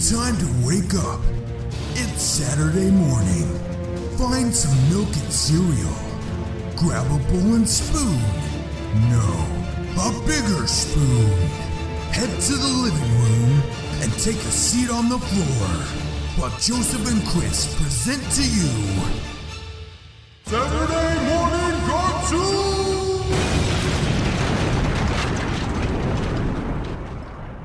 Time to wake up. It's Saturday morning. Find some milk and cereal. Grab a bowl and spoon. No, a bigger spoon. Head to the living room and take a seat on the floor while Joseph and Chris present to you Saturday Morning Cartoon!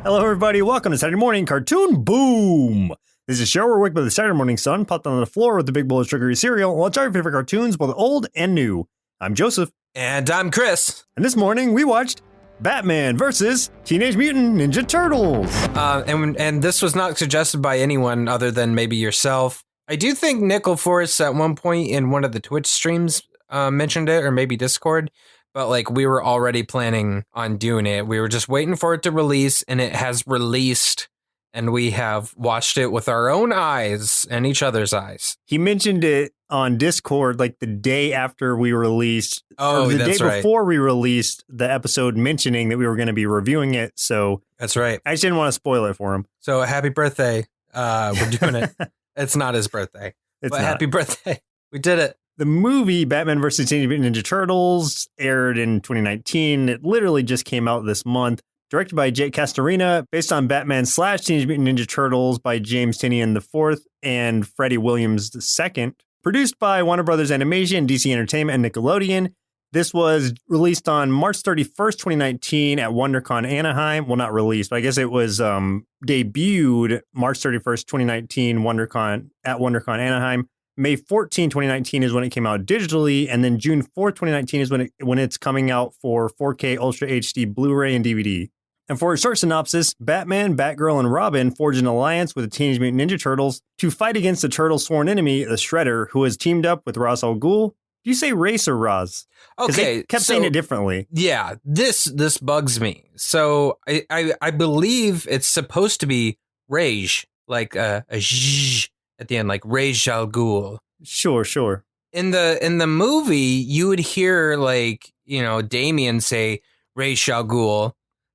Hello, everybody. Welcome to Saturday Morning Cartoon Boom. This is a show where we wake up with the Saturday morning sun, popped on the floor with a big bowl of sugary cereal, and watch our favorite cartoons, both old and new. I'm Joseph. And I'm Chris. And this morning, we watched Batman versus Teenage Mutant Ninja Turtles. And this was not suggested by anyone other than maybe yourself. I do think Nickel Force at one point in one of the Twitch streams mentioned it, or maybe Discord. But like we were already planning on doing it. We were just waiting for it to release, and it has released, and we have watched it with our own eyes and each other's eyes. He mentioned it on Discord like the day after we released. Oh, the that's day right. before we released the episode mentioning that we were going to be reviewing it. So that's right. I just didn't want to spoil it for him. So happy birthday. We're doing it. It's not his birthday. But happy birthday. We did it. The movie Batman vs. Teenage Mutant Ninja Turtles aired in 2019. It literally just came out this month. Directed by Jake Castorina, based on Batman / Teenage Mutant Ninja Turtles by James Tynion IV and Freddie Williams II. Produced by Warner Brothers Animation, DC Entertainment, and Nickelodeon. This was released on March 31st, 2019 at WonderCon Anaheim. Well, not released, but I guess it was debuted March 31st, 2019 at WonderCon Anaheim. May 14, 2019 is when it came out digitally, and then June 4th, 2019 is when it's coming out for 4K Ultra HD Blu-ray and DVD. And for a short synopsis, Batman, Batgirl, and Robin forge an alliance with the Teenage Mutant Ninja Turtles to fight against the Turtles' sworn enemy, the Shredder, who has teamed up with Ra's al Ghul. Do you say Race or Raz? Okay, they kept saying it differently. Yeah, this bugs me. So I believe it's supposed to be Rage, like a zh at the end, like Ra's al Ghul. Sure. In the movie, you would hear Damian say Ra's al Ghul,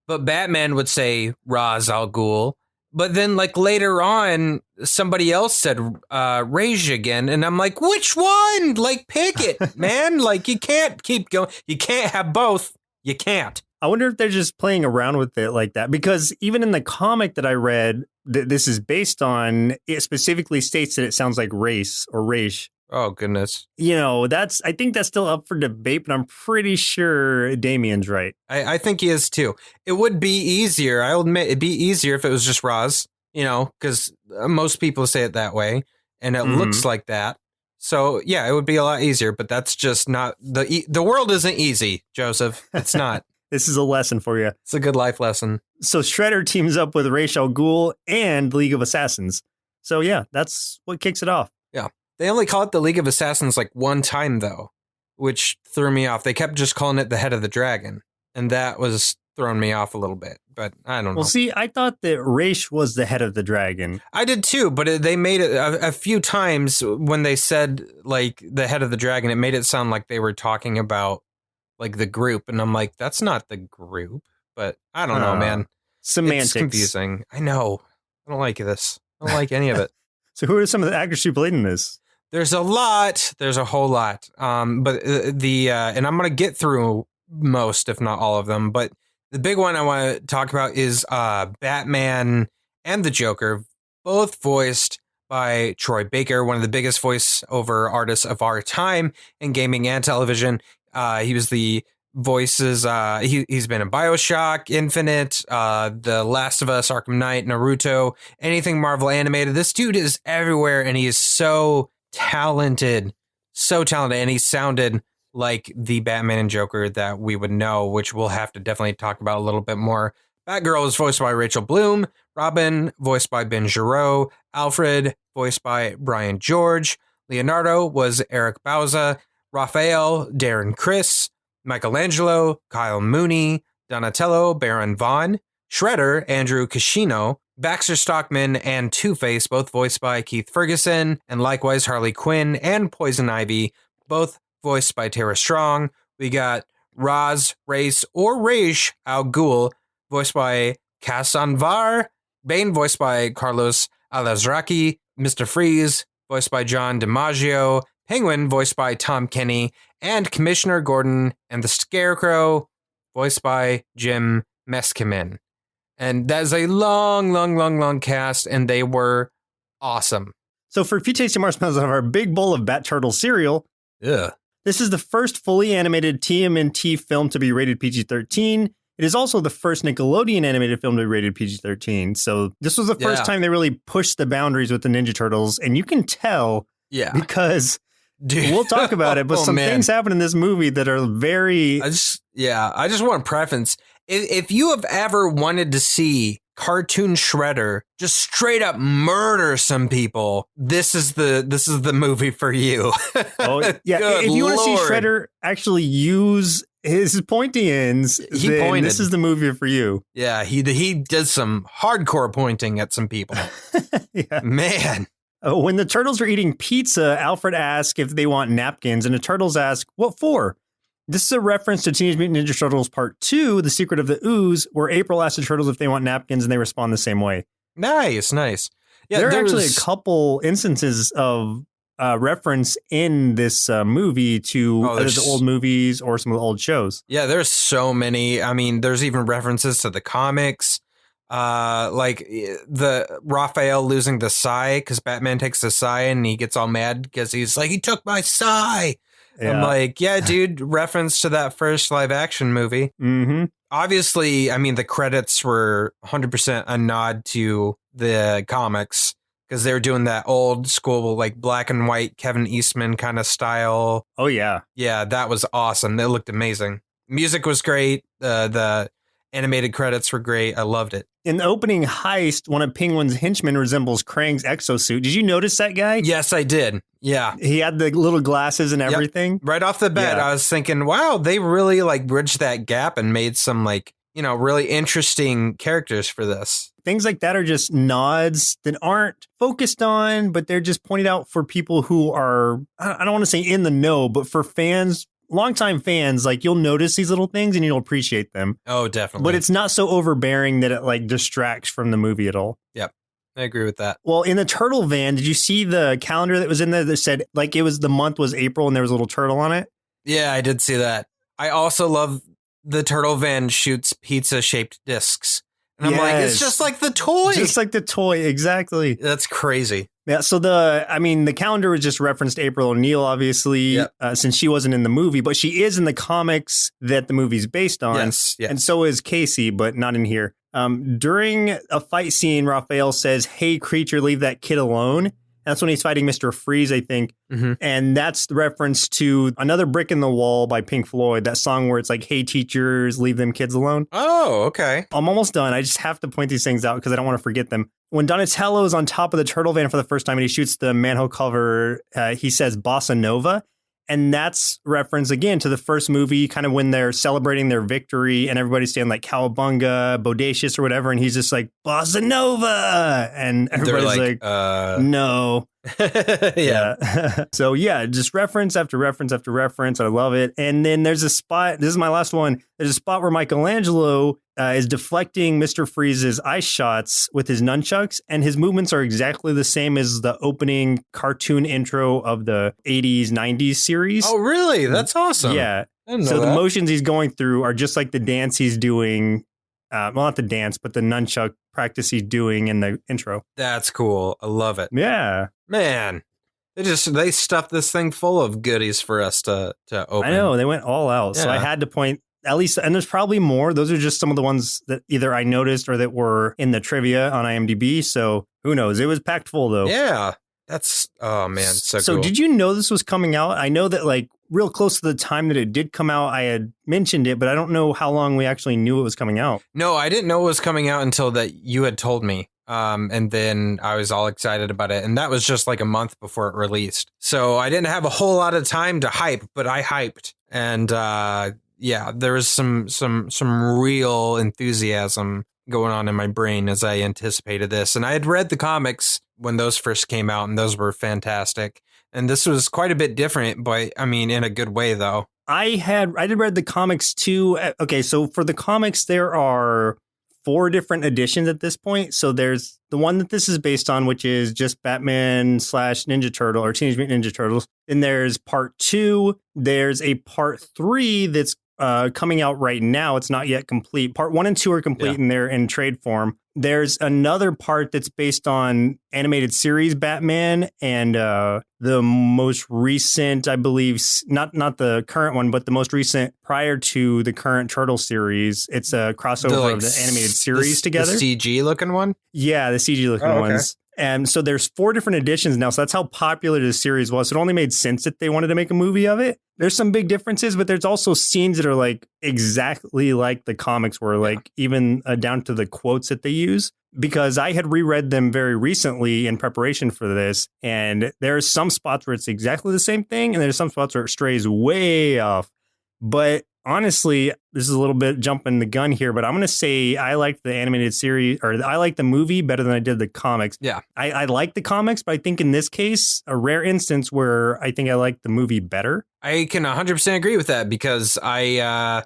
but Batman would say Ra's al Ghul. But then later on, somebody else said Rage again, and I'm like, which one? Pick it, man. You can't keep going. You can't have both. You can't. I wonder if they're just playing around with it like that, because even in the comic that I read that this is based on, it specifically states that it sounds like race or race. Oh, goodness. I think that's still up for debate, but I'm pretty sure Damien's right. I think he is too. It would be easier. I'll admit it'd be easier if it was just Roz, because most people say it that way and it looks like that. So yeah, it would be a lot easier, but that's just not the world isn't easy, Joseph. It's not. This is a lesson for you. It's a good life lesson. So Shredder teams up with Ra's al Ghul and League of Assassins. So yeah, that's what kicks it off. Yeah. They only call it the League of Assassins one time, though, which threw me off. They kept just calling it the Head of the Dragon, and that was throwing me off a little bit, but I don't know. Well, see, I thought that Ra's was the Head of the Dragon. I did too, but they made it a few times when they said, the Head of the Dragon, it made it sound like they were talking about, the group, and I'm like, that's not the group, but I don't know, man. Semantics. It's confusing. I know. I don't like this. I don't like any of it. So who are some of the actors who played in this? There's a lot. There's a whole lot. But and I'm going to get through most, if not all of them. But the big one I want to talk about is Batman and the Joker, both voiced by Troy Baker, one of the biggest voiceover artists of our time in gaming and television. He was the voices. He's been in BioShock Infinite, The Last of Us, Arkham Knight, Naruto, anything Marvel animated. This dude is everywhere, and he is so talented, and he sounded like the Batman and Joker that we would know, which we'll have to definitely talk about a little bit more. Batgirl was voiced by Rachel Bloom, Robin voiced by Ben Giroux, Alfred voiced by Brian George, Leonardo was Eric Bauza, Raphael Darren Criss, Michelangelo Kyle Mooney, Donatello Baron Vaughn, Shredder Andrew Kishino, Baxter Stockman and Two-Face, both voiced by Keith Ferguson, and likewise Harley Quinn and Poison Ivy, both voiced by Tara Strong. We got Ra's al Ghul, voiced by Kassan Var, Bane, voiced by Carlos Alazraki, Mr. Freeze, voiced by John DiMaggio, Penguin, voiced by Tom Kenny, and Commissioner Gordon and the Scarecrow, voiced by Jim Meskimen. And that is a long cast, and they were awesome. So for a few tasty marshmallows out of our big bowl of Bat Turtle cereal, this is the first fully animated TMNT film to be rated PG-13. It is also the first Nickelodeon animated film to be rated PG-13. So this was the first time they really pushed the boundaries with the Ninja Turtles, and you can tell because we'll talk about it, but some things happen in this movie that are very... I just want to preface, if you have ever wanted to see Cartoon Shredder just straight up murder some people, this is the movie for you. Oh yeah, if you want to see Shredder actually use his pointy ends, this is the movie for you. Yeah, he does some hardcore pointing at some people. Yeah. Man. When the turtles are eating pizza, Alfred asks if they want napkins, and the turtles ask, "What for?" This is a reference to Teenage Mutant Ninja Turtles Part 2, The Secret of the Ooze, where April asks the turtles if they want napkins, and they respond the same way. Nice. Yeah, there are actually a couple instances of reference in this movie to either the old movies or some of the old shows. Yeah, there's so many. I mean, there's even references to the comics, like the Raphael losing the sai because Batman takes the sai and he gets all mad because he's like, he took my sai. Yeah. I'm like, yeah, dude, reference to that first live action movie. Mm-hmm. Obviously, I mean, the credits were 100% a nod to the comics because they were doing that old school, like black and white Kevin Eastman kind of style. Oh, yeah. Yeah, that was awesome. It looked amazing. Music was great. The animated credits were great. I loved it. In the opening heist, one of Penguin's henchmen resembles Krang's exosuit. Did you notice that guy? Yes, I did. Yeah. He had the little glasses and everything. Yep. Right off the bat, I was thinking, wow, they really like bridged that gap and made some like, really interesting characters for this. Things like that are just nods that aren't focused on, but they're just pointed out for people who are, I don't want to say in the know, but for fans, longtime fans, like you'll notice these little things and you'll appreciate them. Oh, definitely. But it's not so overbearing that it like distracts from the movie at all. Yep. I agree with that. Well, in the turtle van, did you see the calendar that was in there that said like it was the month was April and there was a little turtle on it? Yeah, I did see that. I also love the turtle van shoots pizza shaped discs. And I'm like, it's just like the toy. Just like the toy, exactly. That's crazy. Yeah, so the calendar was just referenced April O'Neil, obviously, since she wasn't in the movie, but she is in the comics that the movie's based on. Yes. And so is Casey, but not in here. During a fight scene, Raphael says, "Hey, creature, leave that kid alone." That's when he's fighting Mr. Freeze, I think. Mm-hmm. And that's the reference to Another Brick in the Wall by Pink Floyd, that song where it's like, "Hey, teachers, leave them kids alone." Oh, okay. I'm almost done. I just have to point these things out because I don't want to forget them. When Donatello is on top of the turtle van for the first time and he shoots the manhole cover, he says Bossa Nova. And that's reference again to the first movie, kind of when they're celebrating their victory and everybody's saying like cowabunga, bodacious or whatever. And he's just like, Bossa Nova. And everybody's like no. Yeah. So yeah, just reference after reference after reference. I love it. And then there's a spot. This is my last one. There's a spot where Michelangelo is deflecting Mr. Freeze's ice shots with his nunchucks, and his movements are exactly the same as the opening cartoon intro of the 80s, 90s series. Oh, really? That's awesome. Yeah. So the motions he's going through are just like the dance he's doing. Well, not the dance, but the nunchuck practice he's doing in the intro. That's cool. I love it. Yeah. Man, they stuffed this thing full of goodies for us to open. I know. They went all out. Yeah. So I had to point at least, and there's probably more. Those are just some of the ones that either I noticed or that were in the trivia on IMDb. So who knows? It was packed full, though. Yeah. That's, oh man, so cool. Did you know this was coming out? I know that like real close to the time that it did come out, I had mentioned it, but I don't know how long we actually knew it was coming out. No, I didn't know it was coming out until that you had told me. And then I was all excited about it. And that was just like a month before it released. So I didn't have a whole lot of time to hype, but I hyped. And yeah, there was some real enthusiasm going on in my brain as I anticipated this. And I had read the comics when those first came out, and those were fantastic. And this was quite a bit different, but I mean, in a good way, though. I did read the comics too. Okay, so for the comics, there are 4 different editions at this point. So there's the one that this is based on, which is just Batman / Ninja Turtle or Teenage Mutant Ninja Turtles. Then there's part 2. There's a part 3 that's coming out right now. It's not yet complete. Part 1 and 2 are complete and they're in trade form. There's another part that's based on animated series Batman and the most recent, I believe, not the current one, but the most recent prior to the current Turtle series. It's a crossover of the animated series together. The CG looking one? Yeah, the CG looking ones. And so there's 4 different editions now. So that's how popular the series was. It only made sense that they wanted to make a movie of it. There's some big differences, but there's also scenes that are like exactly like the comics were, like even down to the quotes that they use. Because I had reread them very recently in preparation for this. And there's some spots where it's exactly the same thing. And there's some spots where it strays way off. But honestly, this is a little bit jumping the gun here, but I'm going to say I liked the animated series, or I liked the movie better than I did the comics. Yeah. I like the comics, but I think in this case, a rare instance where I think I like the movie better. I can 100% agree with that because I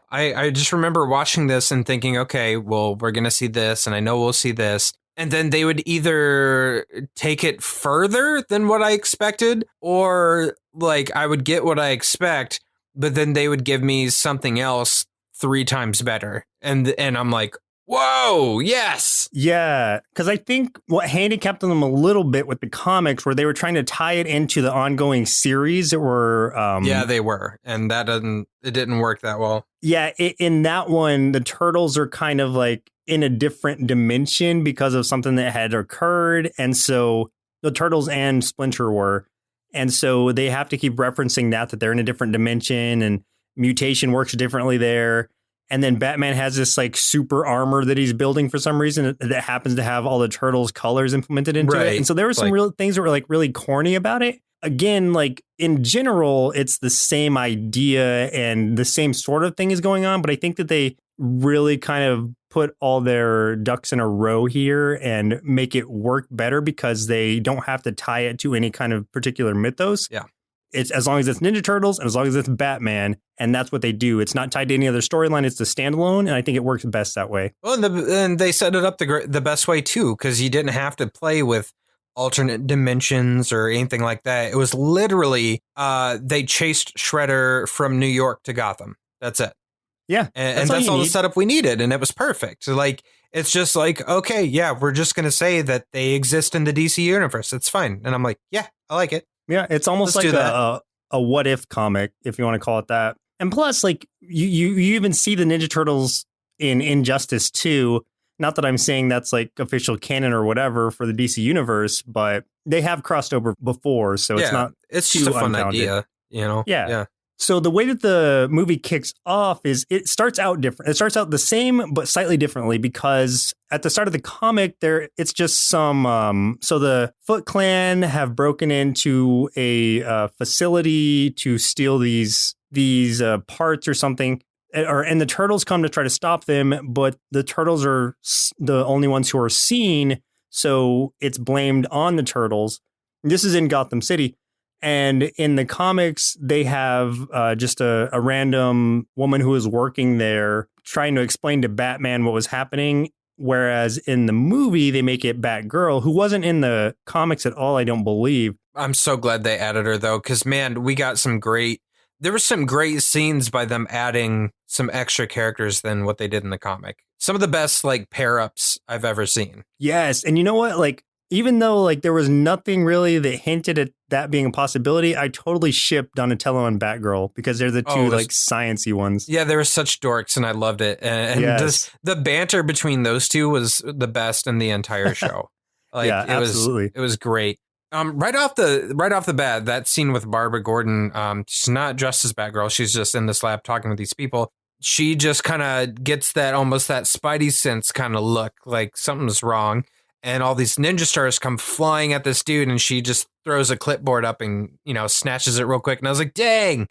just remember watching this and thinking, okay, well, we're going to see this and I know we'll see this. And then they would either take it further than what I expected, or like I would get what I expect, but then they would give me something else 3 times better. And I'm like, whoa, yes. Yeah, because I think what handicapped them a little bit with the comics where they were trying to tie it into the ongoing series that were... yeah, they were. And it didn't work that well. Yeah, in that one, the Turtles are kind of like in a different dimension because of something that had occurred. And so the Turtles and Splinter were. And so they have to keep referencing that they're in a different dimension and mutation works differently there. And then Batman has this like super armor that he's building for some reason that happens to have all the Turtles colors implemented into it. And so there were some real things that were like really corny about it. Again, like in general, it's the same idea and the same sort of thing is going on. But I think that they really kind of put all their ducks in a row here and make it work better because they don't have to tie it to any kind of particular mythos. Yeah. It's as long as it's Ninja Turtles and as long as it's Batman, and that's what they do. It's not tied to any other storyline. It's a standalone, and I think it works best that way. Well, and they set it up the best way, too, because you didn't have to play with alternate dimensions or anything like that. It was literally they chased Shredder from New York to Gotham. That's it. Yeah. And that's all the setup we needed, and it was perfect. So, like, it's just like, okay, yeah, we're just going to say that they exist in the DC universe. It's fine. And I'm like, yeah, I like it. Yeah, it's almost like a what if comic, if you want to call it that. And plus, like you even see the Ninja Turtles in Injustice 2. Not that I'm saying that's like official canon or whatever for the DC universe, but they have crossed over before, so it's not. It's just a fun idea, you know. Yeah. So the way that the movie kicks off is it starts out different. It starts out the same, but slightly differently because at the start of the comic, it's just some. So the Foot Clan have broken into a facility to steal these parts or something, and the Turtles come to try to stop them, but the Turtles are the only ones who are seen, so it's blamed on the Turtles. This is in Gotham City. And in the comics, they have just a random woman who is working there trying to explain to Batman what was happening. Whereas in the movie, they make it Batgirl, who wasn't in the comics at all, I don't believe. I'm so glad they added her, though, because, man, there were some great scenes by them adding some extra characters than what they did in the comic. Some of the best, like, pair-ups I've ever seen. Yes. And you know what? Like, even though like there was nothing really that hinted at that being a possibility, I totally shipped Donatello and Batgirl because they're the two like sciencey ones. Yeah, they were such dorks, and I loved it. And yes. The banter between those two was the best in the entire show. Like, yeah, absolutely. It was great. Right off the bat, that scene with Barbara Gordon, she's not dressed as Batgirl. She's just in this lab talking with these people. She just kind of gets that almost that Spidey sense kind of look, like something's wrong. And all these ninja stars come flying at this dude, and she just throws a clipboard up and, you know, snatches it real quick. And I was like, dang,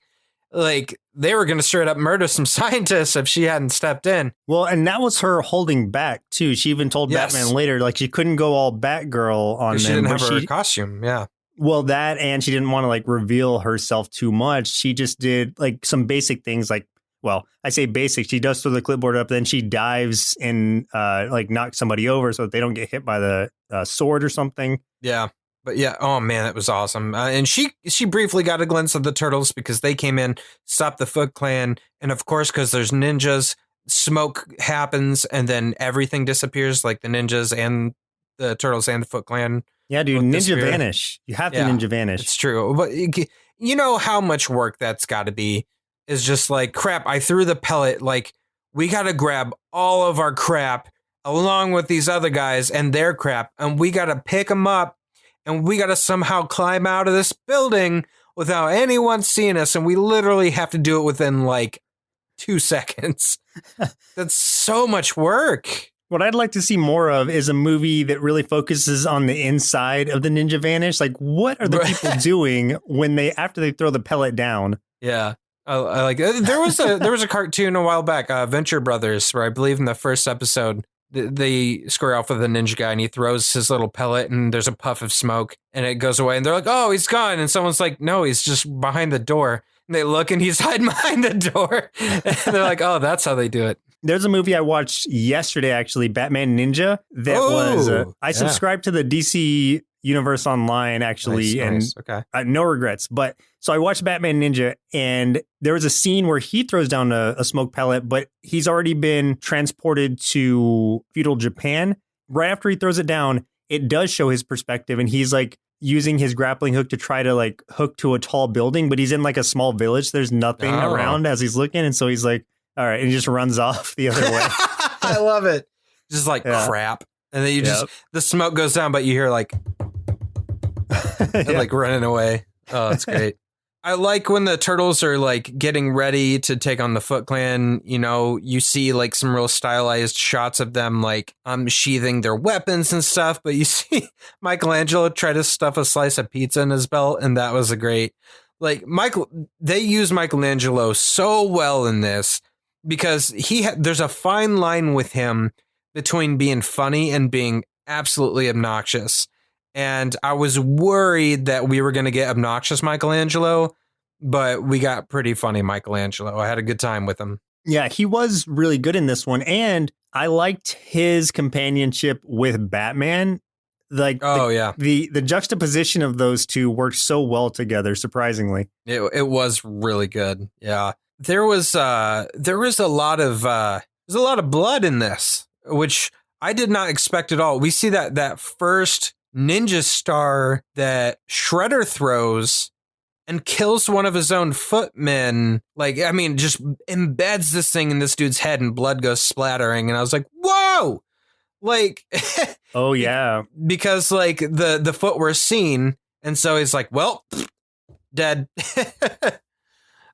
like they were going to straight up murder some scientists if she hadn't stepped in. Well, and that was her holding back, too. She even told Batman later, like she couldn't go all Batgirl on them. She didn't have her costume. Yeah. Well, that, and she didn't want to like reveal herself too much. She just did like some basic things like well, I say basic. She does throw the clipboard up, then she dives and like knocks somebody over so that they don't get hit by the sword or something. Yeah. But yeah, oh man, that was awesome. And she briefly got a glimpse of the Turtles because they came in, stopped the Foot Clan, and of course, because there's ninjas, smoke happens, and then everything disappears, like the ninjas and the Turtles and the Foot Clan. Yeah, dude, ninja vanish. You have to ninja vanish. It's true. But you know how much work that's got to be. Is just like, crap, I threw the pellet. Like, we got to grab all of our crap along with these other guys and their crap, and we got to pick them up, and we got to somehow climb out of this building without anyone seeing us, and we literally have to do it within, like, 2 seconds. That's so much work. What I'd like to see more of is a movie that really focuses on the inside of the ninja vanish. Like, what are the people doing when after they throw the pellet down? Yeah. I like there was a cartoon a while back, Venture Brothers, where I believe in the first episode they square off with a ninja guy and he throws his little pellet and there's a puff of smoke and it goes away and they're like, oh, he's gone, and someone's like, no, he's just behind the door, and they look and he's hiding behind the door and they're like, oh, that's how they do it. There's a movie I watched yesterday, actually, Batman Ninja, that I subscribed to the DC Universe Online, actually, nice. And no regrets. But so I watched Batman Ninja, and there was a scene where he throws down a smoke pellet, but he's already been transported to feudal Japan. Right after he throws it down, it does show his perspective, and he's like using his grappling hook to try to like hook to a tall building, but he's in like a small village. There's nothing around as he's looking, and so he's like, all right, and he just runs off the other way. I love it. Just like crap. And then the smoke goes down, but you hear like, like running away. Oh, it's great. I like when the Turtles are like getting ready to take on the Foot Clan. You know, you see like some real stylized shots of them like sheathing their weapons and stuff. But you see Michelangelo try to stuff a slice of pizza in his belt, and that was a great. Like they use Michelangelo so well in this because there's a fine line with him between being funny and being absolutely obnoxious. And I was worried that we were going to get obnoxious Michelangelo, but we got pretty funny Michelangelo. I had a good time with him. Yeah, he was really good in this one. And I liked his companionship with Batman. Like, the juxtaposition of those two worked so well together, surprisingly. It was really good. Yeah. There was a lot of blood in this, which I did not expect at all. We see that first ninja star that Shredder throws and kills one of his own footmen. Like, I mean, just embeds this thing in this dude's head and blood goes splattering. And I was like, whoa, like, oh yeah, because like the foot were seen. And so he's like, well, dead.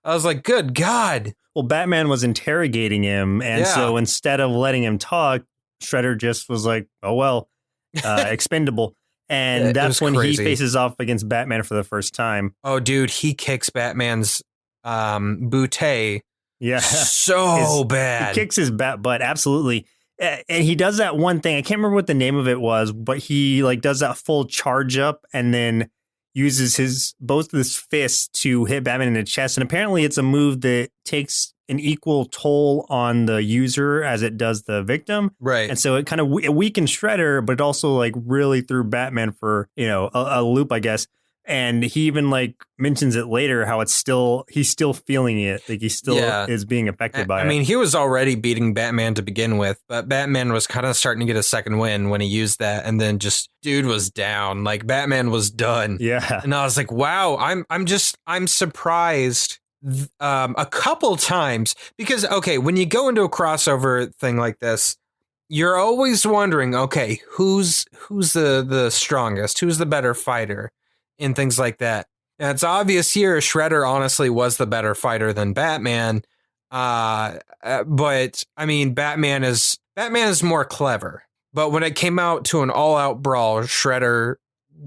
I was like, good God. Well, Batman was interrogating him. And so instead of letting him talk, Shredder just was like, oh, well, expendable. And that's when he faces off against Batman for the first time. Oh, dude, he kicks Batman's bootay. Yeah. So bad. He kicks his bat butt. Absolutely. And he does that one thing. I can't remember what the name of it was, but he like does that full charge up and then uses both of his fists to hit Batman in the chest. And apparently it's a move that takes an equal toll on the user as it does the victim. Right. And so it kind of weakened Shredder, but it also like really threw Batman for, a loop, I guess. And he even like mentions it later how he's still feeling it. Like he still is being affected by it. I mean, he was already beating Batman to begin with, but Batman was kind of starting to get a second win when he used that. And then just dude was down, like Batman was done. Yeah. And I was like, wow, I'm surprised a couple times because, okay, when you go into a crossover thing like this, you're always wondering, okay, who's the strongest? Who's the better fighter? And things like that. And it's obvious here Shredder honestly was the better fighter than Batman. But I mean, Batman is more clever. But when it came out to an all-out brawl, Shredder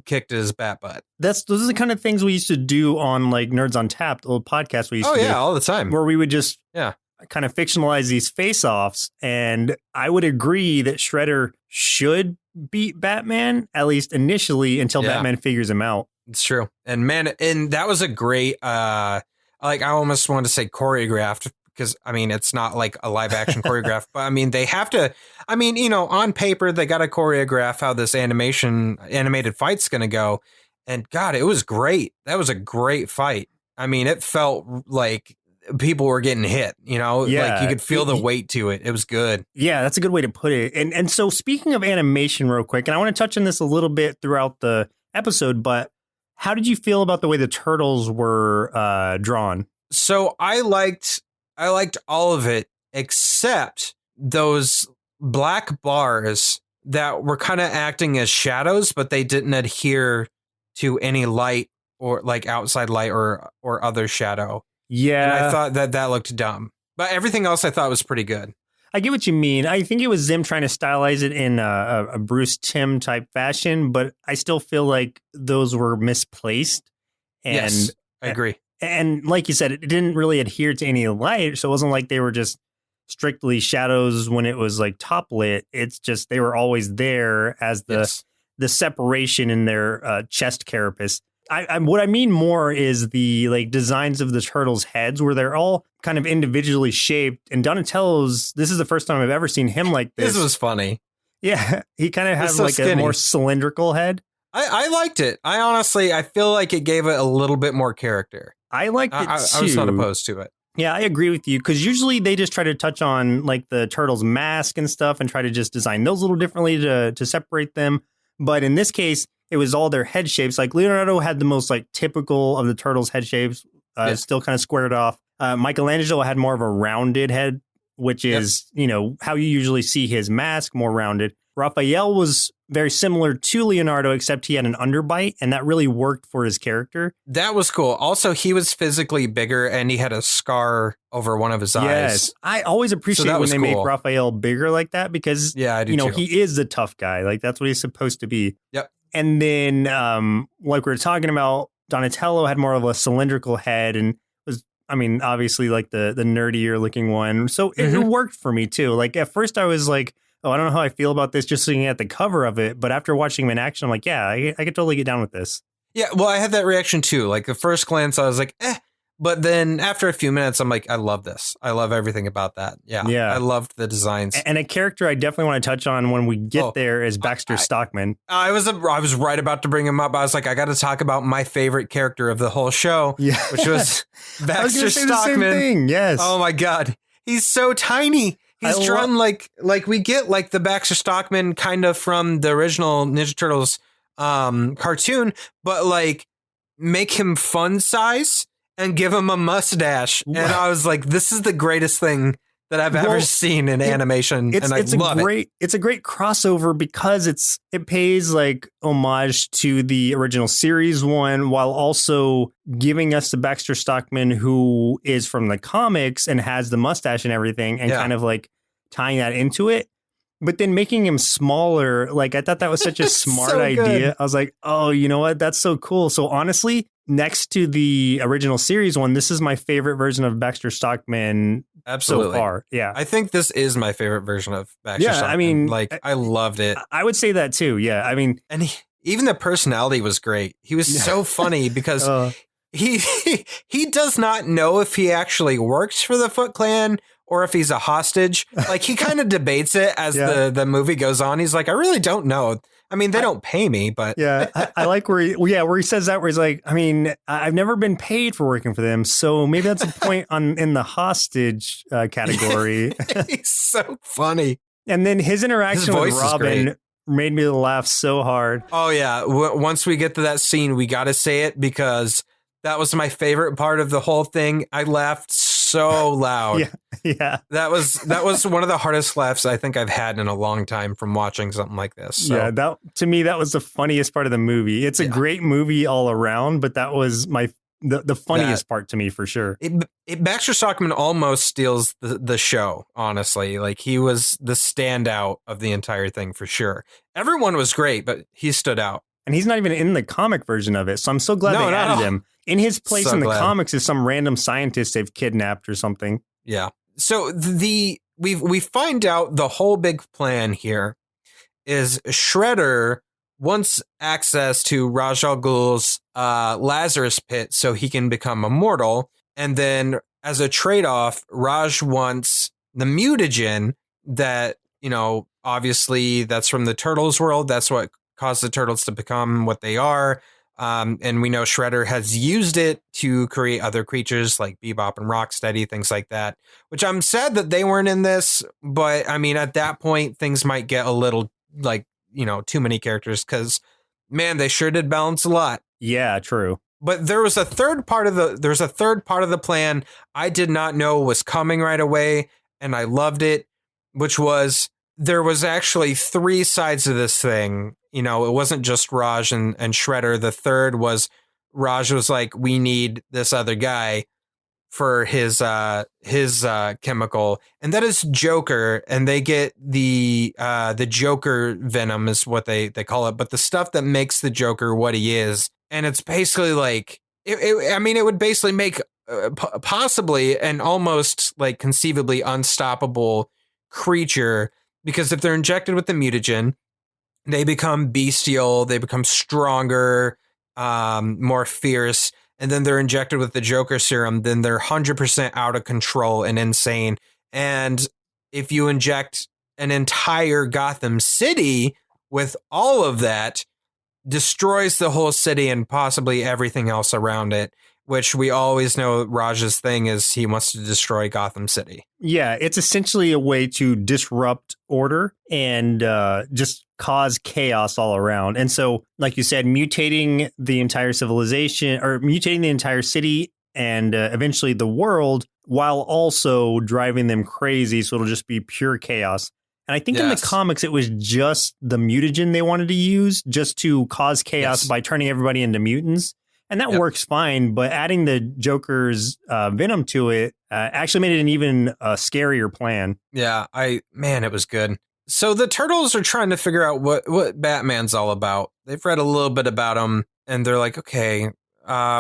kicked his bat butt. Those are the kind of things we used to do on like Nerds on Tapped, old podcast we used to do. Oh yeah, all the time. Where we would just kind of fictionalize these face-offs. And I would agree that Shredder should beat Batman, at least initially, until Batman figures him out. It's true. And man, and that was a great, like I almost want to say choreographed because I mean, it's not like a live action choreograph, but I mean, they have to, I mean, you know, on paper, they got to choreograph how this animated fight's going to go. And God, it was great. That was a great fight. I mean, it felt like people were getting hit, you know, like you could feel the weight to it. It was good. Yeah, that's a good way to put it. And so speaking of animation real quick, and I want to touch on this a little bit throughout the episode, but how did you feel about the way the turtles were drawn? So I liked all of it except those black bars that were kind of acting as shadows, but they didn't adhere to any light or like outside light or other shadow. Yeah. And I thought that looked dumb, but everything else I thought was pretty good. I get what you mean. I think it was them trying to stylize it in a Bruce Timm type fashion, but I still feel like those were misplaced. And, yes, I agree. And like you said, it didn't really adhere to any light. So it wasn't like they were just strictly shadows when it was like top lit. It's just they were always there as the separation in their chest carapace. What I mean more is the like designs of the turtles' heads where they're all kind of individually shaped. And Donatello's, this is the first time I've ever seen him like this. This was funny. Yeah, he kind of has so like skinny. a more cylindrical head. I liked it. I feel like it gave it a little bit more character. I liked it too. I was not opposed to it. Yeah, I agree with you because usually they just try to touch on like the turtles' mask and stuff and try to just design those a little differently to separate them. But in this case, it was all their head shapes. Like Leonardo had the most like typical of the turtles' head shapes, still kind of squared off. Michelangelo had more of a rounded head, which is, you know, how you usually see his mask, more rounded. Raphael was very similar to Leonardo, except he had an underbite, and that really worked for his character. That was cool. Also, he was physically bigger, and he had a scar over one of his eyes. Yes, I always appreciate when they make Raphael bigger like that because, I do too. He is the tough guy. Like, that's what he's supposed to be. Yep. And then, like we were talking about, Donatello had more of a cylindrical head and was, I mean, obviously like the nerdier looking one. So it worked for me too. Like at first I was like, oh, I don't know how I feel about this just looking at the cover of it. But after watching him in action, I'm like, yeah, I could totally get down with this. Yeah, well, I had that reaction too. Like the first glance, I was like, eh. But then after a few minutes, I'm like, I love this. I love everything about that. Yeah. I loved the designs. And a character I definitely want to touch on when we get there is Baxter Stockman. I was right about to bring him up. I was like, I got to talk about my favorite character of the whole show, which was Baxter Stockman. The same thing. Yes. Oh my God. He's so tiny. He's drawn like we get like the Baxter Stockman kind of from the original Ninja Turtles cartoon, but like make him fun size and give him a mustache. And I was like, this is the greatest thing that I've ever seen in animation. And I love it. It's a great crossover because it pays like homage to the original series one while also giving us the Baxter Stockman who is from the comics and has the mustache and everything and kind of like tying that into it. But then making him smaller, like I thought that was such a smart idea. I was like, oh, you know what? That's so cool. So honestly, next to the original series one, this is my favorite version of Baxter Stockman so far. Yeah. I think this is my favorite version of Baxter Stockman. I mean, like I loved it. I would say that too. Yeah. I mean, and even the personality was great. He was so funny because he does not know if he actually works for the Foot Clan or if he's a hostage. Like he kind of debates it as the movie goes on. He's like, I really don't know. I mean, they don't pay me, but I like where he says that, where he's like, I mean, I've never been paid for working for them. So maybe that's a point in the hostage category. He's so funny. And then his interaction with Robin made me laugh so hard. Oh yeah. Once we get to that scene, we got to say it because that was my favorite part of the whole thing. I laughed so loud. Yeah. That was one of the hardest laughs I think I've had in a long time from watching something like this. So. Yeah, that to me that was the funniest part of the movie. It's a great movie all around, but that was the funniest part to me for sure. Baxter Stockman almost steals the show, honestly. Like he was the standout of the entire thing for sure. Everyone was great, but he stood out. And he's not even in the comic version of it. So I'm so glad they added him. In his place in the comics is some random scientist they've kidnapped or something. Yeah. So we find out the whole big plan here is Shredder wants access to Ra's al Ghul's Lazarus pit so he can become immortal. And then as a trade-off, Raj wants the mutagen that, obviously that's from the Turtles world. That's what caused the Turtles to become what they are. And we know Shredder has used it to create other creatures like Bebop and Rocksteady, things like that, which I'm sad that they weren't in this. But I mean, at that point, things might get a little too many characters because, man, they sure did balance a lot. Yeah, true. But there was a third part of the plan I did not know was coming right away, and I loved it, which was there was actually 3 sides of this thing. It wasn't just Raj and Shredder. The third was Raj was like, we need this other guy for his chemical, and that is Joker, and they get the Joker venom is what they call it, but the stuff that makes the Joker what he is. And it's basically like, it would basically make possibly an almost like conceivably unstoppable creature, because if they're injected with the mutagen, they become bestial, they become stronger, more fierce, and then they're injected with the Joker serum, then they're 100% out of control and insane. And if you inject an entire Gotham City with all of that, destroys the whole city and possibly everything else around it, which we always know Raj's thing is he wants to destroy Gotham City. Yeah, it's essentially a way to disrupt order and just cause chaos all around. And so, like you said, mutating the entire civilization or mutating the entire city and eventually the world while also driving them crazy. So it'll just be pure chaos. And I think in the comics, it was just the mutagen they wanted to use just to cause chaos by turning everybody into mutants. And that works fine. But adding the Joker's venom to it actually made it an even scarier plan. Yeah, it was good. So the Turtles are trying to figure out what Batman's all about. They've read a little bit about him, and they're like, okay,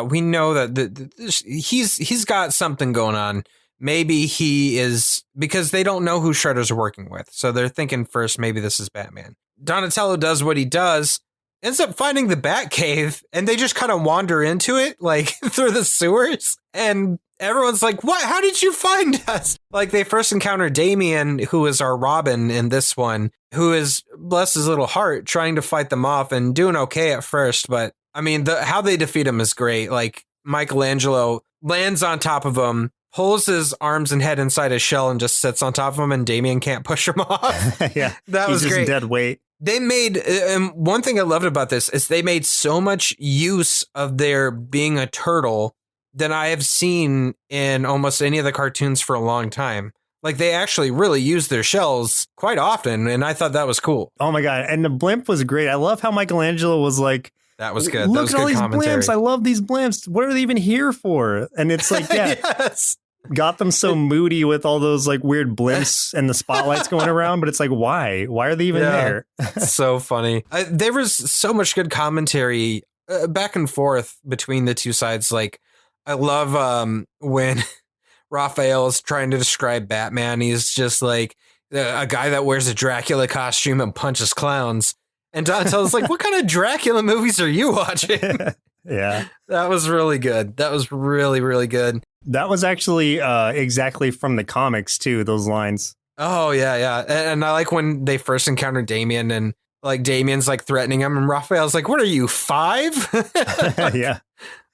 we know that he's got something going on. Maybe he is, because they don't know who Shredder's working with. So they're thinking first, maybe this is Batman. Donatello does what he does, ends up finding the Batcave, and they just kind of wander into it, like through the sewers. And everyone's like, what? How did you find us? Like, they first encounter Damian, who is our Robin in this one, who is, bless his little heart, trying to fight them off and doing okay at first. But I mean, how they defeat him is great. Like, Michelangelo lands on top of him, pulls his arms and head inside his shell and just sits on top of him, and Damian can't push him off. Yeah, that was just great. Dead weight. They made, one thing I loved about this is they made so much use of their being a turtle than I have seen in almost any of the cartoons for a long time. Like, they actually really use their shells quite often, and I thought that was cool. Oh my God. And the blimp was great. I love how Michelangelo was like, that was good. Look that was at all good these commentary. blimps. I love these blimps. What are they even here for? And it's like, yeah, yes. got them so moody with all those like weird blimps and the spotlights going around. But it's like, why? Why are they even there? So funny. There was so much good commentary back and forth between the two sides. Like, I love when Raphael is trying to describe Batman. He's just like a guy that wears a Dracula costume and punches clowns. And Donatello's like, what kind of Dracula movies are you watching? Yeah. That was really good. That was really, really good. That was actually exactly from the comics, too, those lines. Oh, yeah. And I like when they first encounter Damien and like Damien's like threatening him and Raphael's like, what are you, 5? Yeah.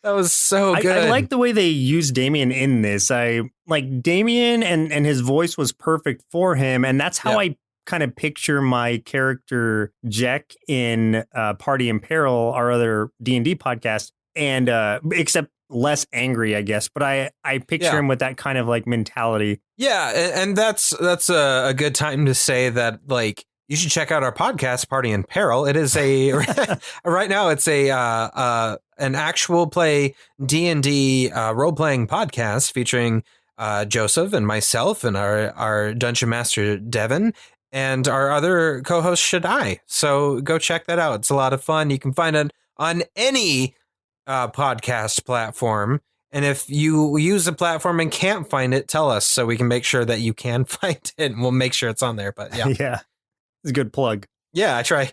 That was so good. I like the way they used Damien in this. I like Damien and his voice was perfect for him. And that's how I kind of picture my character Jack in Party in Peril, our other D&D podcast. And except less angry, I guess. But I picture him with that kind of like mentality. Yeah. And that's a good time to say that, like, you should check out our podcast, Party in Peril. It is right now it's an actual play D&D role-playing podcast featuring Joseph and myself and our Dungeon Master, Devin, and our other co-host, Shaddai. So go check that out. It's a lot of fun. You can find it on any podcast platform. And if you use a platform and can't find it, tell us so we can make sure that you can find it. And we'll make sure it's on there. But yeah. Yeah. It's a good plug. Yeah, I try.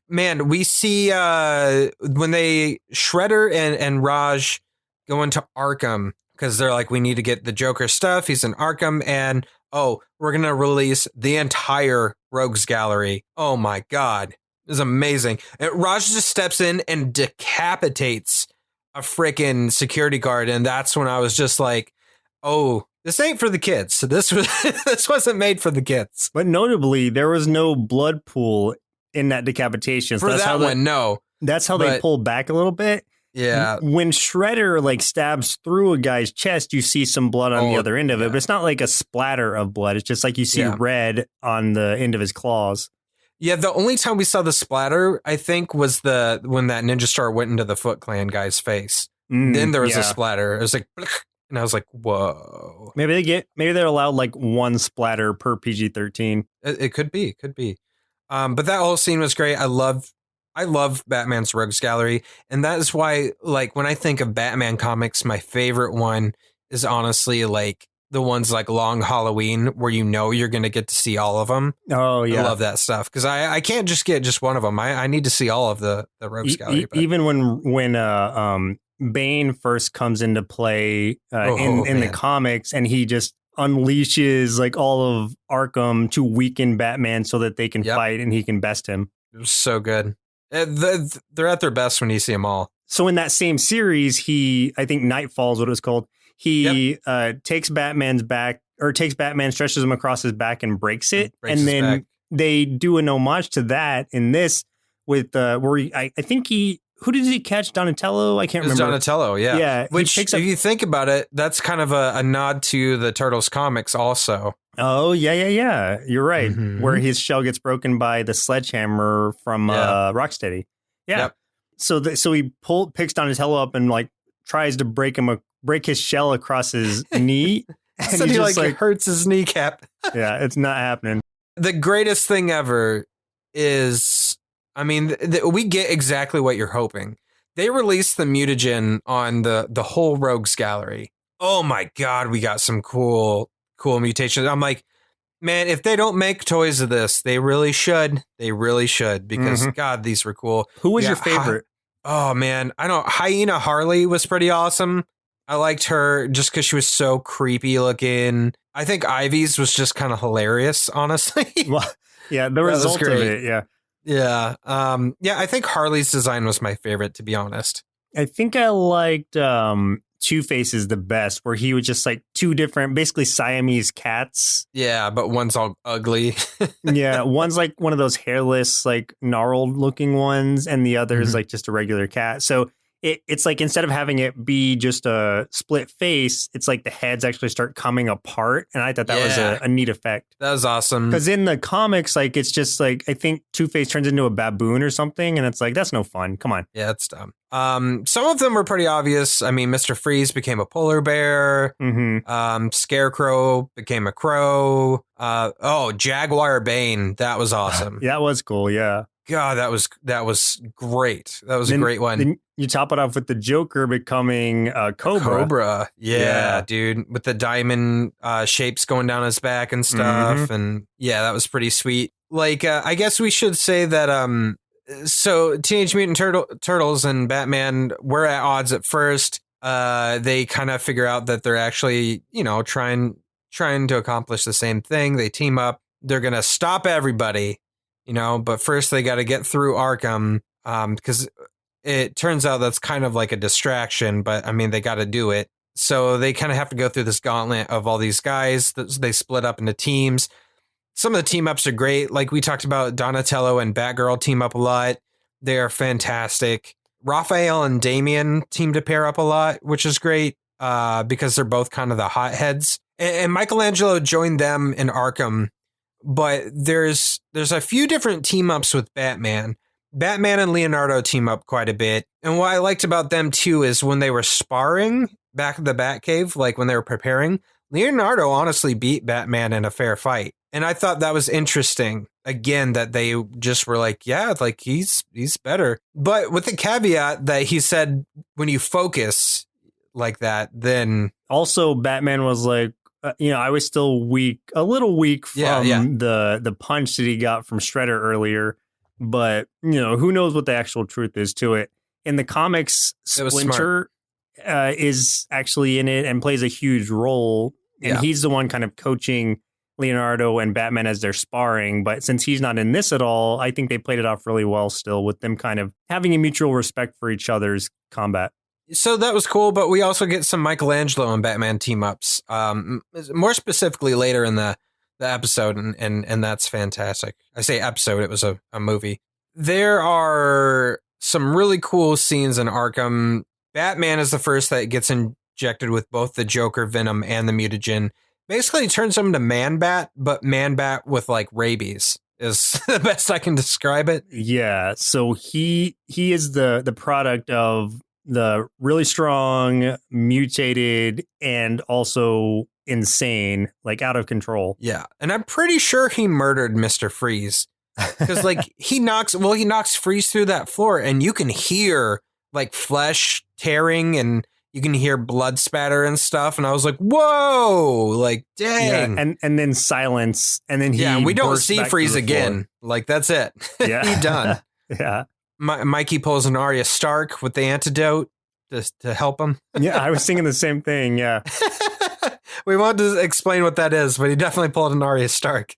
Man, we see when they Shredder and Raj go into Arkham. because they're like, we need to get the Joker stuff. He's in Arkham, and we're going to release the entire Rogues Gallery. Oh my God. It's amazing. And Raj just steps in and decapitates a freaking security guard. And that's when I was just like, oh, this ain't for the kids. So this wasn't made for the kids. But notably, there was no blood pool in that decapitation. So For that one, no. That's how they pull back a little bit. Yeah. When Shredder like stabs through a guy's chest, you see some blood on the other end of it, but it's not like a splatter of blood. It's just like you see red on the end of his claws. Yeah, the only time we saw the splatter, I think, was when that Ninja Star went into the Foot Clan guy's face. Then there was a splatter. It was like, and I was like, whoa. Maybe they're allowed like one splatter per PG-13. It could be. But that whole scene was great. I love Batman's Rogues Gallery. And that is why, like, when I think of Batman comics, my favorite one is honestly like the ones like Long Halloween, where you're going to get to see all of them. Oh, yeah. I love that stuff because I can't just get just one of them. I need to see all of the Rogues Gallery. Even when Bane first comes into play in the comics, and he just unleashes like all of Arkham to weaken Batman so that they can fight and he can best him. It was so good. They're at their best when you see them all. So in that same series, I think Nightfall is what it was called. He takes Batman, stretches him across his back and breaks it. And then they do an homage to that in this with where I think who did he catch? Donatello? I can't remember. Donatello, yeah. Yeah. Which, if you think about it, that's kind of a nod to the Turtles comics also. Oh, yeah. You're right. Mm-hmm. Where his shell gets broken by the sledgehammer from Rocksteady. Yeah. Yep. So he picks Donatello up and like tries to break his shell across his knee. And so he like hurts his kneecap. Yeah, it's not happening. The greatest thing ever is, I mean, we get exactly what you're hoping. They released the mutagen on the whole Rogues Gallery. Oh my God, we got some cool mutations. I'm like, man, if they don't make toys of this, they really should. Because God, these were cool. Who was your favorite? Oh man, I don't. Hyena Harley was pretty awesome. I liked her just because she was so creepy looking. I think Ivy's was just kind of hilarious, honestly. Well, yeah, the result of it, yeah. Yeah. I think Harley's design was my favorite, to be honest. I think I liked Two-Face's the best, where he was just like two different, basically Siamese cats. Yeah, but one's all ugly. Yeah, one's like one of those hairless, like gnarled looking ones, and the other is like just a regular cat. So it's like instead of having it be just a split face, it's like the heads actually start coming apart. And I thought that was a neat effect. That was awesome. Because in the comics, like it's just like, I think Two-Face turns into a baboon or something. And it's like, that's no fun. Come on. Yeah, it's dumb. Some of them were pretty obvious. I mean, Mr. Freeze became a polar bear. Mm-hmm. Scarecrow became a crow. Jaguar Bane. That was awesome. That was cool. Yeah. God, that was great. That was a great one. Then you top it off with the Joker becoming Cobra. Yeah, dude, with the diamond shapes going down his back and stuff, and that was pretty sweet. Like, I guess we should say that. So Teenage Mutant Turtles and Batman were at odds at first. They kind of figure out that they're actually, trying to accomplish the same thing. They team up. They're gonna stop everybody. But first they got to get through Arkham, because it turns out that's kind of like a distraction, but I mean, they got to do it. So they kind of have to go through this gauntlet of all these guys. They split up into teams. Some of the team ups are great. Like we talked about, Donatello and Batgirl team up a lot. They are fantastic. Raphael and Damian team to pair up a lot, which is great, because they're both kind of the hotheads. And Michelangelo joined them in Arkham. But there's a few different team ups with Batman. Batman and Leonardo team up quite a bit. And what I liked about them too is when they were sparring back at the Batcave, like when they were preparing, Leonardo honestly beat Batman in a fair fight. And I thought that was interesting. Again, that they just were like, yeah, like he's better. But with the caveat that he said when you focus like that, then also Batman was like, I was still a little weak from the punch that he got from Shredder earlier. But, who knows what the actual truth is to it. In the comics, Splinter is actually in it and plays a huge role. And he's the one kind of coaching Leonardo and Batman as they're sparring. But since he's not in this at all, I think they played it off really well still with them kind of having a mutual respect for each other's combat. So that was cool, but we also get some Michelangelo and Batman team-ups, more specifically later in the episode, and that's fantastic. I say episode, it was a movie. There are some really cool scenes in Arkham. Batman is the first that gets injected with both the Joker venom and the mutagen. Basically turns him into Man-Bat, but Man-Bat with like rabies is the best I can describe it. Yeah, so he is the product of the really strong, mutated, and also insane, like out of control. Yeah, and I'm pretty sure he murdered Mr. Freeze because like he knocks Freeze through that floor, and you can hear like flesh tearing, and you can hear blood spatter and stuff. And I was like, whoa, like dang. Yeah, and then silence, and then we don't see Freeze again. Like that's it. Yeah, he done. Yeah. Mikey pulls an Arya Stark with the antidote to help him. Yeah, I was thinking the same thing. Yeah. We won't explain what that is, but he definitely pulled an Arya Stark.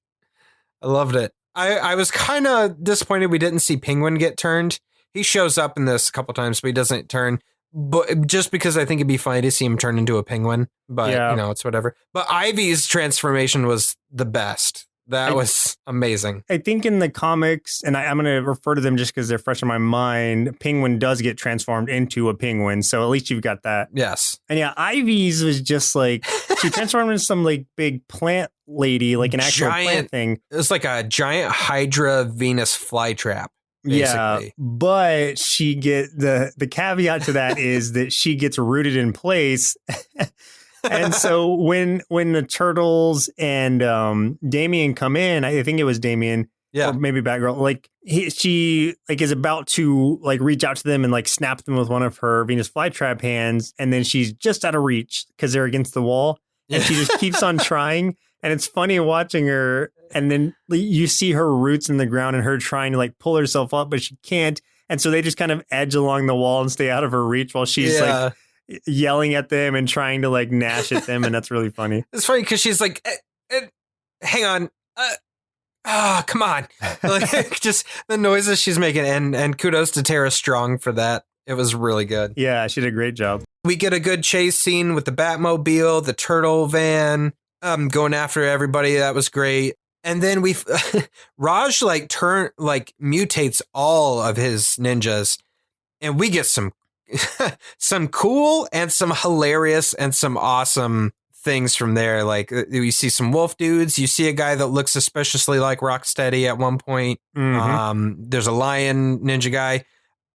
I loved it. I was kind of disappointed we didn't see Penguin get turned. He shows up in this a couple times, but he doesn't turn. But just because I think it'd be funny to see him turn into a penguin. But, it's whatever. But Ivy's transformation was the best. That was amazing. I think in the comics, and I'm going to refer to them just because they're fresh in my mind, Penguin does get transformed into a penguin. So at least you've got that. Yes. And yeah, Ivy's was just like, she transformed into some like big plant lady, like an actual plant thing. It was like a giant Hydra Venus flytrap. Basically. Yeah, but she the caveat to that is that she gets rooted in place. And so when the Turtles and Damian come in, I think it was Damian, or maybe Batgirl, like she like is about to like reach out to them and like snap them with one of her Venus flytrap hands, and then she's just out of reach because they're against the wall, and she just keeps on trying. And it's funny watching her, and then you see her roots in the ground and her trying to like pull herself up, but she can't. And so they just kind of edge along the wall and stay out of her reach while she's like yelling at them and trying to like gnash at them. And that's really funny. It's funny because she's like, hang on. Come on. Like just the noises she's making. And kudos to Tara Strong for that. It was really good. Yeah, she did a great job. We get a good chase scene with the Batmobile, the turtle van. Going after everybody. That was great. And then Raj mutates all of his ninjas, and we get some cool and some hilarious and some awesome things from there. Like you see some wolf dudes. You see a guy that looks suspiciously like Rocksteady at one point. Mm-hmm. There's a lion ninja guy.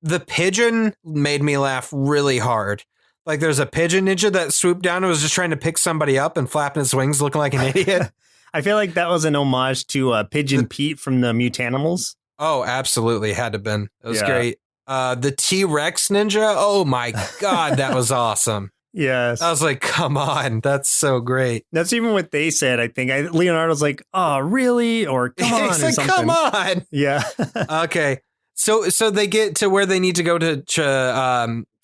The pigeon made me laugh really hard. Like there's a pigeon ninja that swooped down and was just trying to pick somebody up and flapping his wings looking like an idiot. I feel like that was an homage to Pigeon Pete from the Mutanimals. Oh, absolutely. Had to have been. It was great. The T-Rex ninja. Oh my God. That was awesome. Yes. I was like, come on. That's so great. That's even what they said. I think Leonardo's like, oh, really? Or come on. He's like, something. Come on. Yeah. Okay. So they get to where they need to go to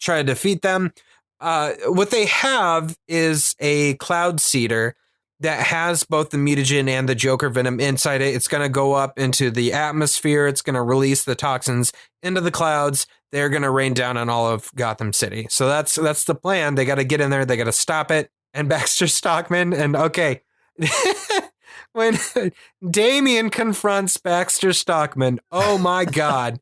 try to defeat them. What they have is a cloud seeder that has both the mutagen and the Joker venom inside it. It's going to go up into the atmosphere. It's going to release the toxins into the clouds. They're going to rain down on all of Gotham City. So that's the plan. They got to get in there. They got to stop it. And Baxter Stockman when Damian confronts Baxter Stockman, oh my God.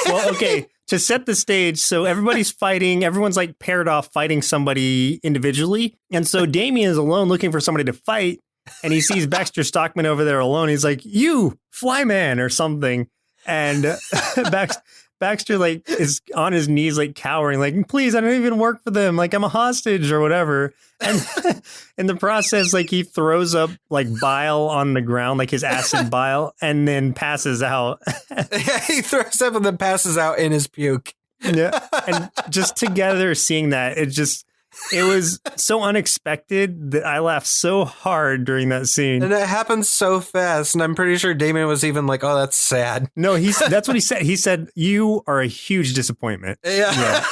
Well, okay. To set the stage, so everybody's fighting. Everyone's like paired off fighting somebody individually. And so Damien is alone looking for somebody to fight. And he sees Baxter Stockman over there alone. He's like, you, Flyman or something. And Baxter like is on his knees, like cowering, like, please, I don't even work for them. Like I'm a hostage or whatever. And in the process, like he throws up like bile on the ground, like his acid bile, and then passes out. Yeah, he throws up and then passes out in his puke. Yeah. And just together seeing that, it was so unexpected that I laughed so hard during that scene. And it happened so fast. And I'm pretty sure Damien was even like, oh, that's sad. No, that's what he said. He said, you are a huge disappointment. Yeah.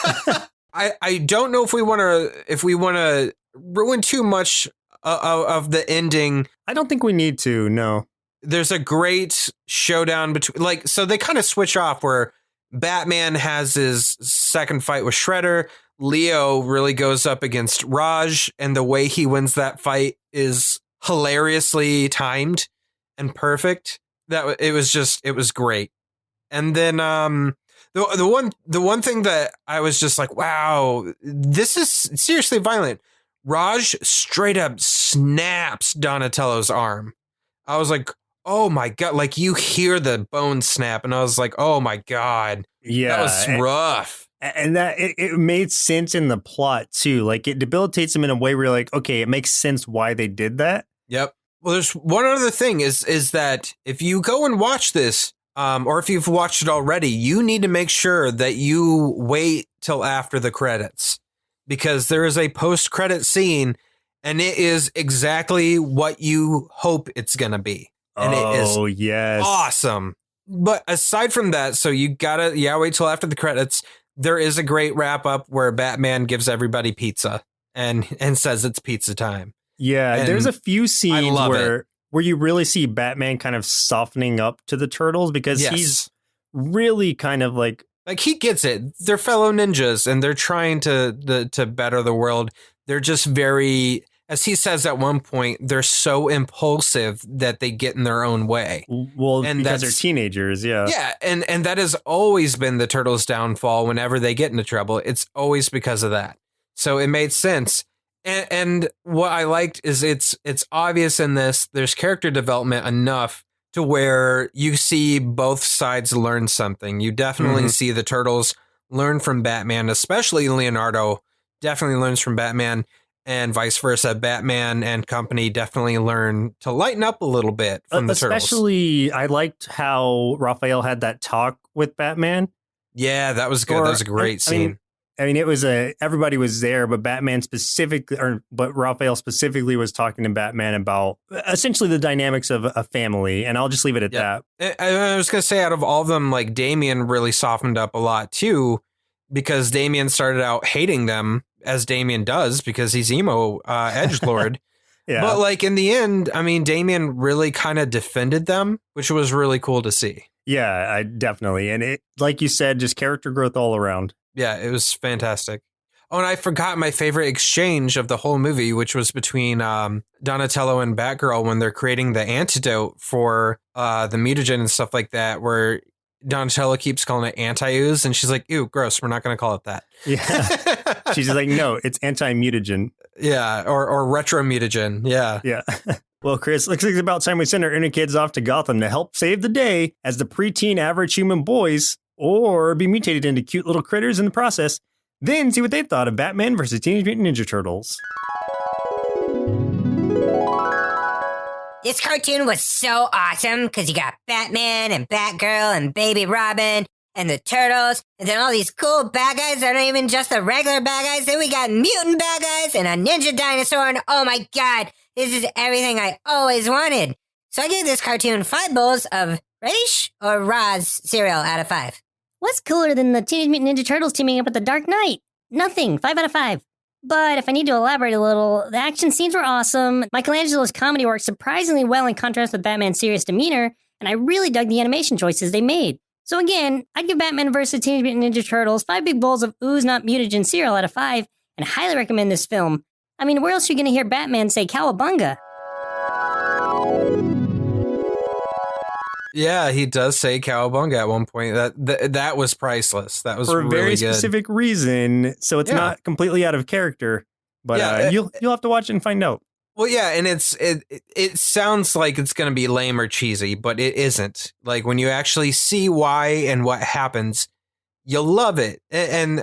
I don't know if we want to ruin too much of the ending. I don't think we need to. No. There's a great showdown between so they kind of switch off where Batman has his second fight with Shredder. Leo really goes up against Raj, and the way he wins that fight is hilariously timed and perfect. It was great. And then the one thing that I was just like, wow, this is seriously violent. Raj straight up snaps Donatello's arm. I was like, oh my God, like you hear the bone snap, and I was like, oh my God. Yeah. That was rough. And that it made sense in the plot too. Like it debilitates him in a way where you're like, okay, it makes sense why they did that. Yep. Well, there's one other thing is that if you go and watch this, or if you've watched it already, you need to make sure that you wait till after the credits, because there is a post-credit scene, and it is exactly what you hope it's going to be. And it is yes. awesome. But aside from that, so you gotta, wait till after the credits. There is a great wrap up where Batman gives everybody pizza and says it's pizza time. Yeah, and there's a few scenes where it. you really see Batman kind of softening up to the Turtles, because he's really kind of like he gets it. They're fellow ninjas and they're trying to better the world. They're just very, as he says at one point, they're so impulsive that they get in their own way. Well, and because they're teenagers, yeah. Yeah, and that has always been the Turtles' downfall whenever they get into trouble. It's always because of that. So it made sense. And what I liked is it's obvious in this, there's character development enough to where you see both sides learn something. You definitely see the Turtles learn from Batman, especially Leonardo definitely learns from Batman, and vice versa. Batman and company definitely learn to lighten up a little bit from the Turtles. Especially, I liked how Raphael had that talk with Batman. Yeah, that was good. That was a great scene. I mean, it was everybody was there, but Batman specifically, but Raphael specifically was talking to Batman about essentially the dynamics of a family, and I'll just leave it at that. I was going to say, out of all of them, like Damian really softened up a lot too, because Damian started out hating them, as Damian does, because he's emo edgelord. Yeah. But like in the end, I mean, Damian really kind of defended them, which was really cool to see. Yeah, I definitely. And it, like you said, just character growth all around. Yeah, it was fantastic. Oh, and I forgot my favorite exchange of the whole movie, which was between Donatello and Batgirl when they're creating the antidote for the mutagen and stuff like that, where Donatello keeps calling it anti-ooze, and she's like, ew, gross, we're not going to call it that. Yeah. She's like, no, it's anti-mutagen. Yeah, or retro-mutagen. Yeah. Yeah. Well, Chris, looks like it's about time we send our inner kids off to Gotham to help save the day as the preteen average human boys, or be mutated into cute little critters in the process. Then see what they thought of Batman versus Teenage Mutant Ninja Turtles. This cartoon was so awesome because you got Batman and Batgirl and Baby Robin and the Turtles, and then all these cool bad guys that aren't even just the regular bad guys. Then we got mutant bad guys and a ninja dinosaur, and oh my God, this is everything I always wanted. So I gave this cartoon 5 bowls of Radish or Roz cereal out of 5. What's cooler than the Teenage Mutant Ninja Turtles teaming up with the Dark Knight? Nothing. 5 out of 5. But if I need to elaborate a little, the action scenes were awesome. Michelangelo's comedy worked surprisingly well in contrast with Batman's serious demeanor, and I really dug the animation choices they made. So again, I'd give Batman vs. Teenage Mutant Ninja Turtles 5 big bowls of ooze not mutagen cereal out of 5, and highly recommend this film. I mean, where else are you going to hear Batman say cowabunga? Yeah, he does say cowabunga at one point. That was priceless. That was for a really very good. Specific reason, so it's not completely out of character. But you'll have to watch it and find out. Well, yeah, and it sounds like it's going to be lame or cheesy, but it isn't. Like when you actually see why and what happens, you'll love it. And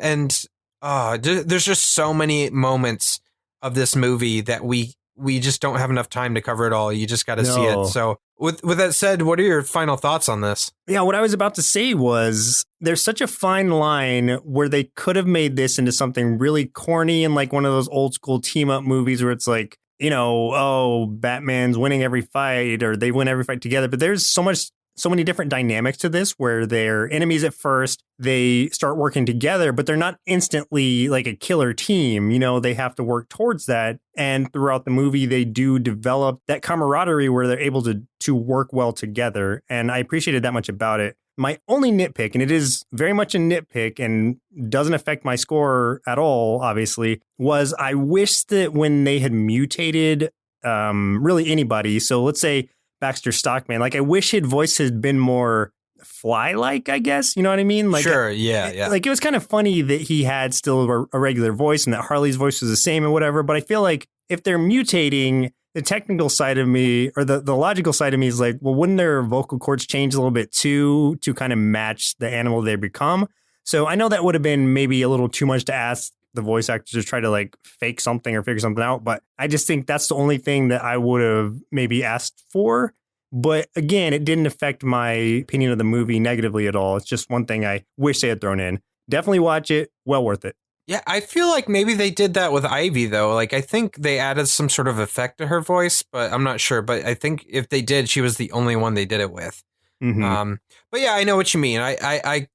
there's just so many moments of this movie that we just don't have enough time to cover it all. You just got to see it. So with that said, what are your final thoughts on this? Yeah, what I was about to say was there's such a fine line where they could have made this into something really corny and like one of those old school team up movies where it's like, you know, oh, Batman's winning every fight or they win every fight together. But there's so much so many different dynamics to this where they're enemies at first, they start working together, but they're not instantly like a killer team. They have to work towards that. And throughout the movie, they do develop that camaraderie where they're able to work well together. And I appreciated that much about it. My only nitpick, and it is very much a nitpick and doesn't affect my score at all, obviously, was I wish that when they had mutated really anybody, so let's say Baxter Stockman, like I wish his voice had been more fly-like, I guess. You know what I mean? Like, sure, yeah. Like it was kind of funny that he had still a regular voice and that Harley's voice was the same and whatever. But I feel like if they're mutating, the technical side of me or the logical side of me is like, well, wouldn't their vocal cords change a little bit too to kind of match the animal they become? So I know that would have been maybe a little too much to ask the voice actors to try to like fake something or figure something out. But I just think that's the only thing that I would have maybe asked for. But again, it didn't affect my opinion of the movie negatively at all. It's just one thing I wish they had thrown in. Definitely watch it. Well worth it. Yeah, I feel like maybe they did that with Ivy, though. Like, I think they added some sort of effect to her voice, but I'm not sure. But I think if they did, she was the only one they did it with. Mm-hmm. But yeah, I know what you mean. I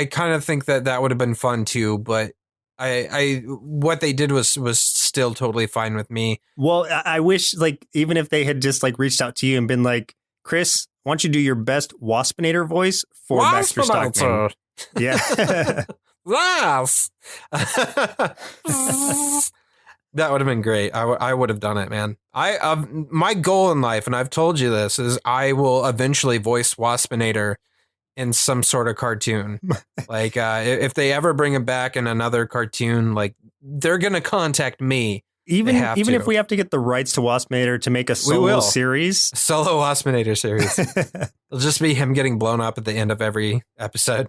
kind of think that would have been fun too, but what they did was still totally fine with me. Well, I wish like even if they had just like reached out to you and been like, Chris, why don't you do your best Waspinator voice for Baxter Stockman? Yeah. Yes. That would have been great. I would have done it, man. My goal in life, and I've told you this, is I will eventually voice Waspinator in some sort of cartoon. Like, if they ever bring him back in another cartoon, like, they're going to contact me. Even if we have to get the rights to Waspinator to make a solo series. Solo Waspinator series. It'll just be him getting blown up at the end of every episode.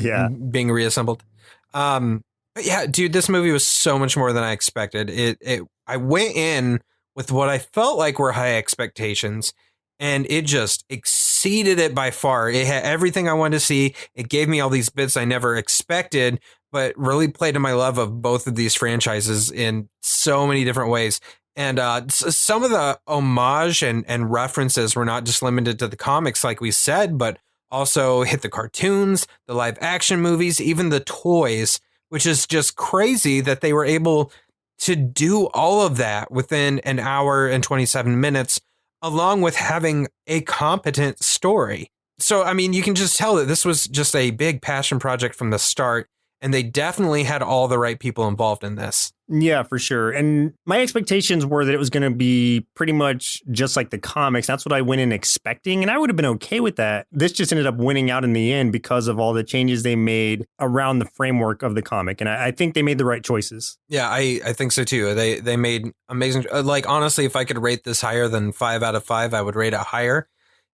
Yeah. Being reassembled. But yeah, dude, this movie was so much more than I expected. I went in with what I felt like were high expectations, and it just exceeded it by far. It had everything I wanted to see. It gave me all these bits I never expected, but really played to my love of both of these franchises in so many different ways. And some of the homage and references were not just limited to the comics, like we said, but also hit the cartoons, the live action movies, even the toys, which is just crazy that they were able to do all of that within an hour and 27 minutes, along with having a competent story. So, I mean, you can just tell that this was just a big passion project from the start, and they definitely had all the right people involved in this. Yeah, for sure. And my expectations were that it was going to be pretty much just like the comics. That's what I went in expecting, and I would have been okay with that. This just ended up winning out in the end because of all the changes they made around the framework of the comic. And I think they made the right choices. Yeah, I think so too. They made amazing. Like, honestly, if I could rate this higher than 5 out of 5, I would rate it higher.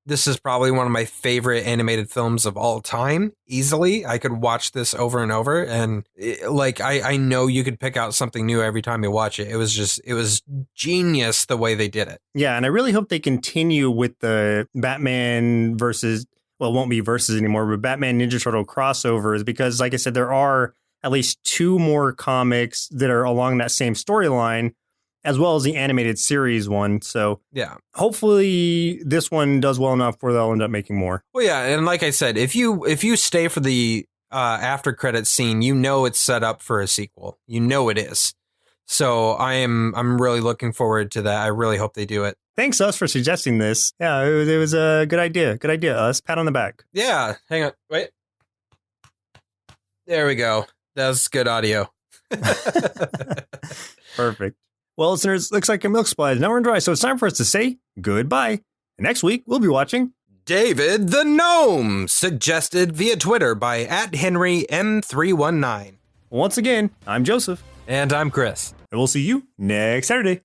This is probably one of my favorite animated films of all time. Easily. I could watch this over and over. And I know you could pick out something new every time you watch it. It was genius the way they did it. Yeah. And I really hope they continue with the Batman versus, well, it won't be versus anymore, but Batman Ninja Turtle crossovers, because like I said, there are at least 2 more comics that are along that same storyline, as well as the animated series one. So yeah, hopefully this one does well enough where they'll end up making more. Well, yeah, and like I said, if you stay for the after credits scene, you know it's set up for a sequel. You know it is. So I'm really looking forward to that. I really hope they do it. Thanks, Us, for suggesting this. Yeah, it was a good idea. Good idea, Us. Pat on the back. Yeah, hang on. Wait. There we go. That was good audio. Perfect. Well, listeners, looks like a milk supply is now run dry, so it's time for us to say goodbye. Next week, we'll be watching David the Gnome, suggested via Twitter by @HenryM319. Once again, I'm Joseph. And I'm Chris. And we'll see you next Saturday.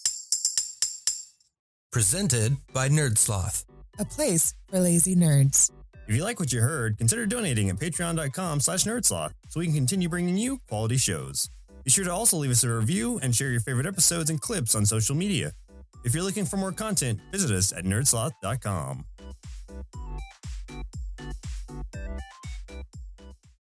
Presented by Nerdsloth, a place for lazy nerds. If you like what you heard, consider donating at patreon.com/nerdsloth so we can continue bringing you quality shows. Be sure to also leave us a review and share your favorite episodes and clips on social media. If you're looking for more content, visit us at nerdsloth.com.